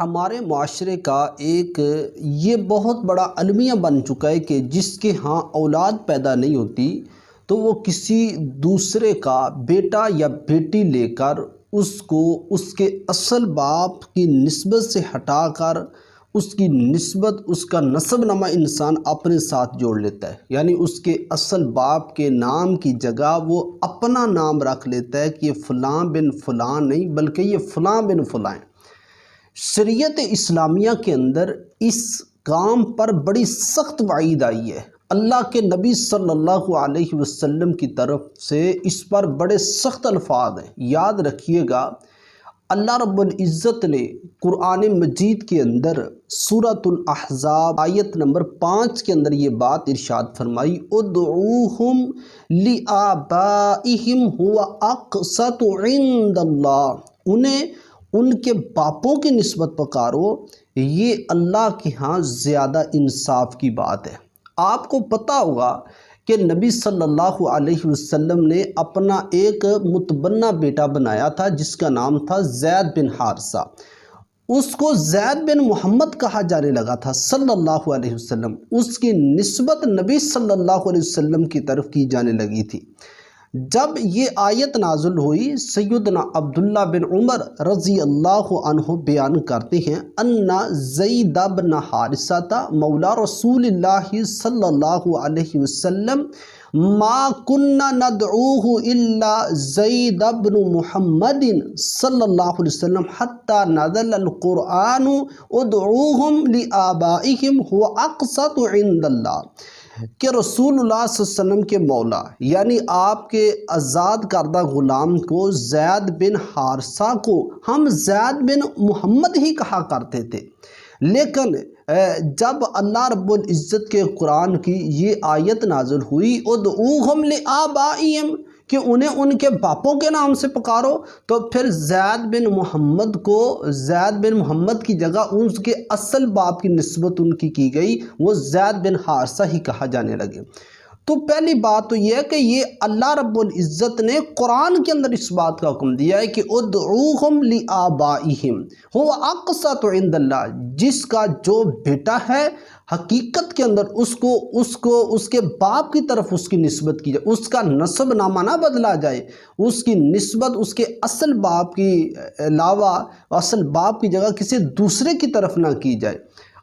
ہمارے معاشرے کا ایک یہ بہت بڑا المیہ بن چکا ہے کہ جس کے ہاں اولاد پیدا نہیں ہوتی تو وہ کسی دوسرے کا بیٹا یا بیٹی لے کر اس کو اس کے اصل باپ کی نسبت سے ہٹا کر اس کی نسبت، اس کا نسب نامہ انسان اپنے ساتھ جوڑ لیتا ہے۔ یعنی اس کے اصل باپ کے نام کی جگہ وہ اپنا نام رکھ لیتا ہے کہ یہ فلاں بن فلاں نہیں بلکہ یہ فلاں بن فلاں ہے۔ شریعت اسلامیہ کے اندر اس کام پر بڑی سخت وعید آئی ہے۔ اللہ کے نبی صلی اللہ علیہ وسلم کی طرف سے اس پر بڑے سخت الفاظ ہیں۔ یاد رکھیے گا، اللہ رب العزت نے قرآن مجید کے اندر سورۃ الاحزاب آیت نمبر 5 کے اندر یہ بات ارشاد فرمائی، ادعوہم لآبائہم هو اقسط عند اللہ، انہیں ان کے باپوں کی نسبت پکارو، یہ اللہ کے ہاں زیادہ انصاف کی بات ہے۔ آپ کو پتہ ہوگا کہ نبی صلی اللہ علیہ وسلم نے اپنا ایک متبنہ بیٹا بنایا تھا جس کا نام تھا زید بن حارثہ۔ اس کو زید بن محمد کہا جانے لگا تھا صلی اللہ علیہ وسلم، اس کی نسبت نبی صلی اللہ علیہ وسلم کی طرف کی جانے لگی تھی۔ جب یہ آیت نازل ہوئی، سیدنا عبداللہ بن عمر رضی اللہ عنہ بیان کرتے ہیں، ان زید بن حارثہ مولا رسول اللہ صلی اللہ علیہ وسلم ما کننا ندعوه الا زید بن محمد صلی اللہ علیہ وسلم حتی نزل القرآن ادعوهم لآبائهم هو اقسط عند اللہ، کہ رسول اللہ صلی اللہ علیہ وسلم کے مولا یعنی آپ کے آزاد کردہ غلام کو زید بن حارثہ کو ہم زید بن محمد ہی کہا کرتے تھے، لیکن جب اللہ رب العزت کے قرآن کی یہ آیت نازل ہوئی ادعوہم لآبائہم، کہ انہیں ان کے باپوں کے نام سے پکارو، تو پھر زید بن محمد کو زید بن محمد کی جگہ اس کے اصل باپ کی نسبت ان کی گئی، وہ زید بن حارثہ ہی کہا جانے لگے۔ تو پہلی بات تو یہ ہے کہ یہ اللہ رب العزت نے قرآن کے اندر اس بات کا حکم دیا ہے کہ ادعوہم لآبائہم هو اقسط عند اللہ، جس کا جو بیٹا ہے حقیقت کے اندر اس کو اس کے باپ کی طرف اس کی نسبت کی جائے، اس کا نسب نامہ نہ بدلا جائے، اس کی نسبت اس کے اصل باپ کی علاوہ اصل باپ کی جگہ کسی دوسرے کی طرف نہ کی جائے۔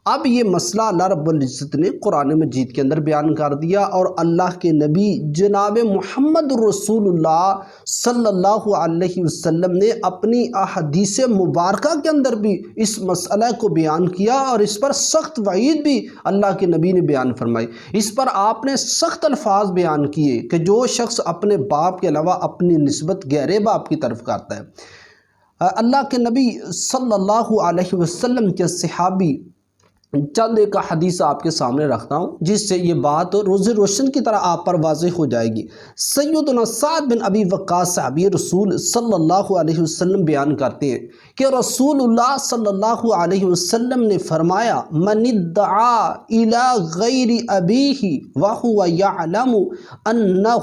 اب یہ مسئلہ اللہ رب العزت نے قرآن مجید کے اندر بیان کر دیا، اور اللہ کے نبی جناب محمد رسول اللہ صلی اللہ علیہ وسلم نے اپنی احادیث مبارکہ کے اندر بھی اس مسئلہ کو بیان کیا، اور اس پر سخت وعید بھی اللہ کے نبی نے بیان فرمائی۔ اس پر آپ نے سخت الفاظ بیان کیے کہ جو شخص اپنے باپ کے علاوہ اپنی نسبت غیر باپ کی طرف کرتا ہے۔ اللہ کے نبی صلی اللہ علیہ وسلم کے صحابی چند ایک حدیث آپ کے سامنے رکھتا ہوں جس سے یہ بات روز روشن کی طرح آپ پر واضح ہو جائے گی۔ سیدنا سعد بن ابی وقاص صحابی رسول صلی اللہ علیہ وسلم بیان کرتے ہیں کہ رسول اللہ صلی اللہ علیہ وسلم نے فرمایا، من ادعا الی غیر ابیہ وہو یعلم انہ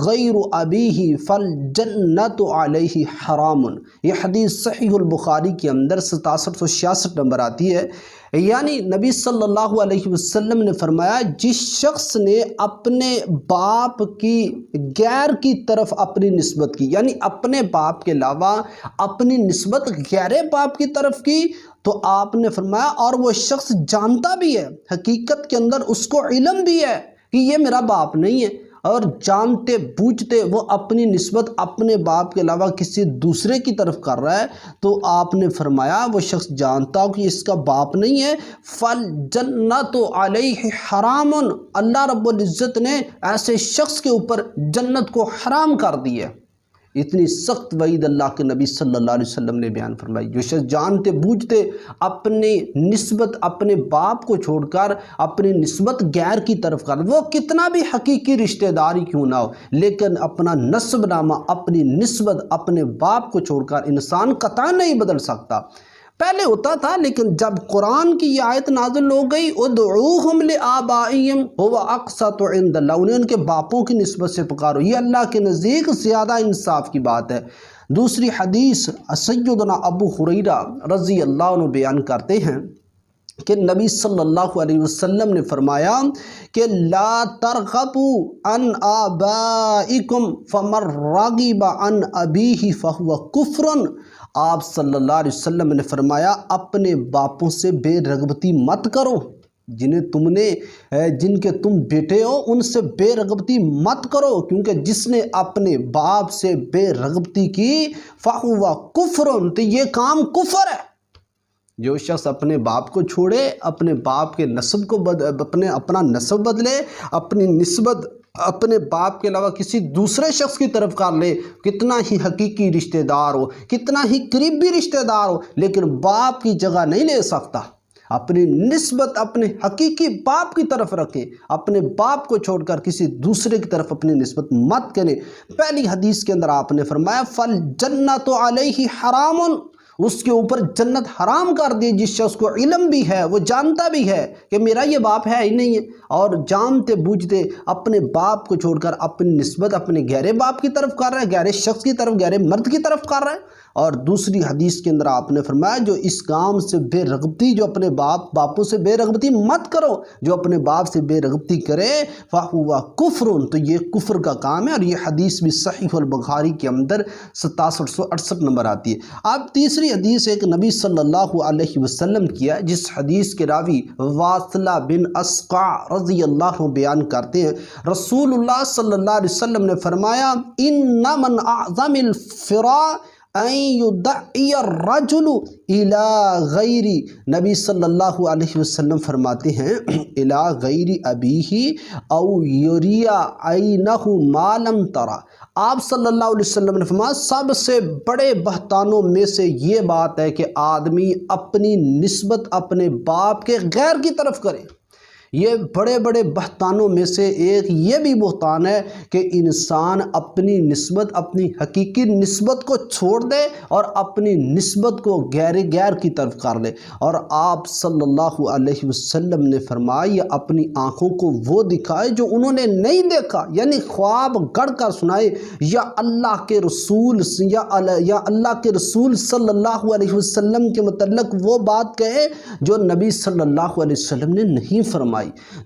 غیر ابیہ فالجنۃ علیہ حرام۔ یہ حدیث صحیح البخاری کے اندر 6766 نمبر آتی ہے۔ یعنی نبی صلی اللہ علیہ وسلم نے فرمایا، جس شخص نے اپنے باپ کی غیر کی طرف اپنی نسبت کی، یعنی اپنے باپ کے علاوہ اپنی نسبت غیر باپ کی طرف کی، تو آپ نے فرمایا اور وہ شخص جانتا بھی ہے، حقیقت کے اندر اس کو علم بھی ہے کہ یہ میرا باپ نہیں ہے، اور جانتے بوجھتے وہ اپنی نسبت اپنے باپ کے علاوہ کسی دوسرے کی طرف کر رہا ہے، تو آپ نے فرمایا وہ شخص جانتا ہو کہ اس کا باپ نہیں ہے، فالجنۃ علیہ حرام، اللہ رب العزت نے ایسے شخص کے اوپر جنت کو حرام کر دی ہے۔ اتنی سخت وعید اللہ کے نبی صلی اللہ علیہ وسلم نے بیان فرمائی۔ جو شخص جانتے بوجھتے اپنی نسبت اپنے باپ کو چھوڑ کر اپنی نسبت غیر کی طرف کر، وہ کتنا بھی حقیقی رشتہ داری کیوں نہ ہو، لیکن اپنا نسب نامہ اپنی نسبت اپنے باپ کو چھوڑ کر انسان قطعاً نہیں بدل سکتا۔ پہلے ہوتا تھا، لیکن جب قرآن کی یہ آیت نازل ہو گئی، ادعوہم لآبائہم هو اقسط عند اللہ، انہیں ان کے باپوں کی نسبت سے پکارو، یہ اللہ کے نزدیک زیادہ انصاف کی بات ہے۔ دوسری حدیث سیدنا ابو ہریرہ رضی اللہ عنہ بیان کرتے ہیں کہ نبی صلی اللہ علیہ وسلم نے فرمایا کہ لا ترغبوا عن آبائکم فمن رغب عن ابیہ فہو کفر۔ آپ صلی اللہ علیہ وسلم نے فرمایا اپنے باپوں سے بے رغبتی مت کرو، جن کے تم بیٹے ہو ان سے بے رغبتی مت کرو، کیونکہ جس نے اپنے باپ سے بے رغبتی کی فہو کفر، تو یہ کام کفر ہے۔ جو شخص اپنے باپ کو چھوڑے، اپنے باپ کے نسب کو اپنا نسب بدلے، اپنی نسبت اپنے باپ کے علاوہ کسی دوسرے شخص کی طرف کر لے، کتنا ہی حقیقی رشتہ دار ہو، کتنا ہی قریبی رشتہ دار ہو، لیکن باپ کی جگہ نہیں لے سکتا۔ اپنی نسبت اپنے حقیقی باپ کی طرف رکھے، اپنے باپ کو چھوڑ کر کسی دوسرے کی طرف اپنی نسبت مت کرے۔ پہلی حدیث کے اندر آپ نے فرمایا فَالْجَنَّةُ عَلَيْهِ حَرَامٌ، اس کے اوپر جنت حرام کر دی۔ جس شخص کو علم بھی ہے، وہ جانتا بھی ہے کہ میرا یہ باپ ہے ہی نہیں ہے، اور جانتے بوجھتے اپنے باپ کو چھوڑ کر اپنی نسبت اپنے گہرے باپ کی طرف کر رہے ہیں، گہرے شخص کی طرف، گہرے مرد کی طرف کر رہے ہیں۔ اور دوسری حدیث کے اندر آپ نے فرمایا جو اس کام سے بے رغبتی، جو اپنے باپوں سے بے رغبتی مت کرو، جو اپنے باپ سے بے رغبتی کرے فَهُوَ كُفْرٌ، تو یہ کفر کا کام ہے۔ اور یہ حدیث بھی صحیح البخاری کے اندر 6768 نمبر آتی ہے۔ اب تیسری حدیث ایک نبی صلی اللہ علیہ وسلم کی ہے، جس حدیث کے راوی واصلہ بن اسقع رضی اللہ عنہ بیان کرتے ہیں، رسول اللہ صلی اللہ علیہ وسلم نے فرمایا اِنَّ مَنْ أَعْظَمِ الْفِرَاءِ أَن يُدَعِّيَ الرَّجُلُ إِلَىٰ غَيْرِ، نبی صلی اللہ علیہ وسلم فرماتے ہیں إِلَىٰ غَيْرِ أَبِيهِ أَوْ يُرِيَ عَيْنَهُ مَا لَمْ تَرَ۔ آپ صلی اللہ علیہ وسلم نے فرمایا سب سے بڑے بہتانوں میں سے یہ بات ہے کہ آدمی اپنی نسبت اپنے باپ کے غیر کی طرف کرے۔ یہ بڑے بڑے بہتانوں میں سے ایک یہ بھی بہتان ہے کہ انسان اپنی نسبت، اپنی حقیقی نسبت کو چھوڑ دے اور اپنی نسبت کو غیر کی طرف کر لے۔ اور آپ صلی اللہ علیہ وسلم نے فرمایا یہ اپنی آنکھوں کو وہ دکھائے جو انہوں نے نہیں دیکھا، یعنی خواب گڑھ کر سنائے، یا اللہ کے رسول صلی اللہ علیہ وسلم کے متعلق وہ بات کہے جو نبی صلی اللہ علیہ وسلم نے نہیں فرمائی۔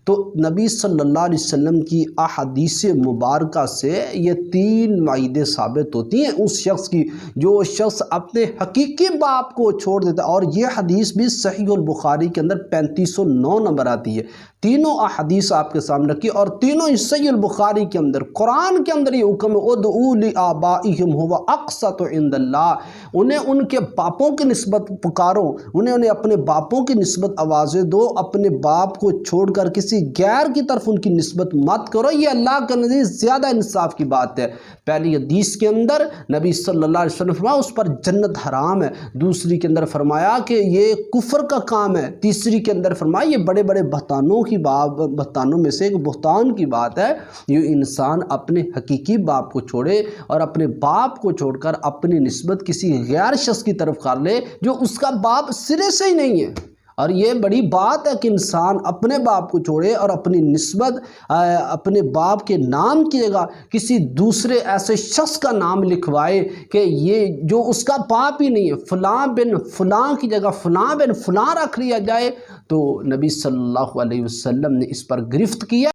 تو نبی صلی اللہ علیہ وسلم کی احادیث مبارکہ سے یہ تین وعیدیں ثابت ہوتی ہیں اس شخص کی جو شخص اپنے حقیقی باپ کو چھوڑ دیتا ہے۔ اور یہ حدیث بھی صحیح البخاری کے اندر 3509 نمبر آتی ہے۔ تینوں احادیث آپ کے سامنے رکھی، اور تینوں ہی صحیح البخاری کے اندر، قرآن کے اندر یہ حکم ہے ادعوا لآبائہم ھو اقسط عند اللہ، انہیں ان کے باپوں کی نسبت پکارو، انہیں اپنے باپوں کی نسبت آوازیں دو، اپنے باپ کو چھوڑ کر کسی غیر کی طرف ان کی نسبت مت کرو، یہ اللہ کے نزدیک زیادہ انصاف کی بات ہے۔ پہلی حدیث کے اندر نبی صلی اللہ علیہ وسلم فرمایا اس پر جنت حرام ہے، دوسری کے اندر فرمایا کہ یہ کفر کا کام ہے، تیسری کے اندر فرمایا یہ بڑے بڑے بہتانوں میں سے ایک بہتان کی بات ہے، یہ انسان اپنے حقیقی باپ کو چھوڑے اور اپنے باپ کو چھوڑ کر اپنی نسبت کسی غیر شخص کی طرف کر لے جو اس کا باپ سرے سے ہی نہیں ہے۔ اور یہ بڑی بات ہے کہ انسان اپنے باپ کو چھوڑے اور اپنی نسبت اپنے باپ کے نام کی جگہ کسی دوسرے ایسے شخص کا نام لکھوائے کہ یہ جو اس کا باپ ہی نہیں ہے، فلاں بن فلاں کی جگہ فلاں بن فلاں رکھ لیا جائے، تو نبی صلی اللہ علیہ وسلم نے اس پر گرفت کیا۔